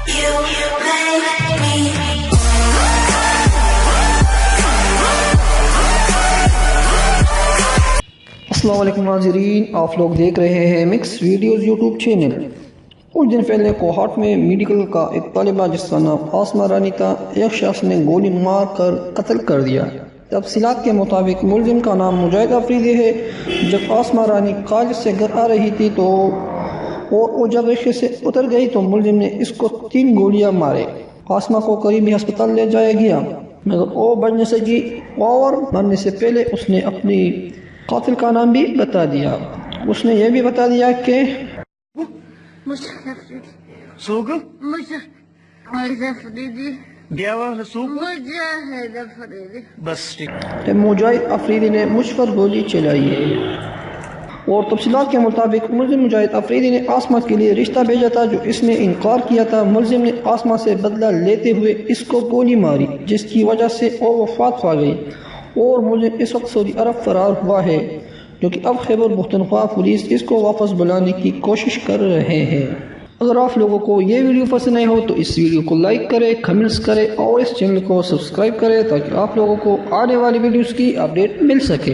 السلام علیکم ناظرین، آپ لوگ دیکھ رہے ہیں مکس ویڈیوز یوٹیوب چینل۔ کچھ دن پہلے کوہاٹ میں میڈیکل کا ایک طالبہ جس کا نام آسما رانی تھا، ایک شخص نے گولی مار کر قتل کر دیا۔ تفصیلات کے مطابق ملزم کا نام مجاہد افریدی ہے۔ جب آسما رانی کالج سے گھر آ رہی تھی اور وہ جب رکشے سے اتر گئی تو ملزم نے اس کو 3 گولیاں مارے۔ آسما کو قریبی ہسپتال لے جایا گیا مگر وہ بچ نہ سکی اور مرنے سے پہلے اس نے اپنی قاتل کا نام بھی بتا دیا۔ اس نے یہ بھی بتا دیا کہ مجاہد افریدی نے مجھ پر گولی چلائی ہے۔ اور تفصیلات کے مطابق ملزم مجاہد افریدی نے آسما کے لیے رشتہ بھیجا تھا جو اس نے انکار کیا تھا۔ ملزم نے آسما سے بدلہ لیتے ہوئے اس کو گولی ماری جس کی وجہ سے وہ وفات پا گئی، اور ملزم اس وقت سعودی عرب فرار ہوا ہے، جو کہ اب خیبر پختونخوا پولیس اس کو واپس بلانے کی کوشش کر رہے ہیں۔ اگر آپ لوگوں کو یہ ویڈیو پسند آئی ہو تو اس ویڈیو کو لائک کریں، کمنٹس کریں اور اس چینل کو سبسکرائب کریں تاکہ آپ لوگوں کو آنے والی ویڈیوز کی اپڈیٹ مل سکے۔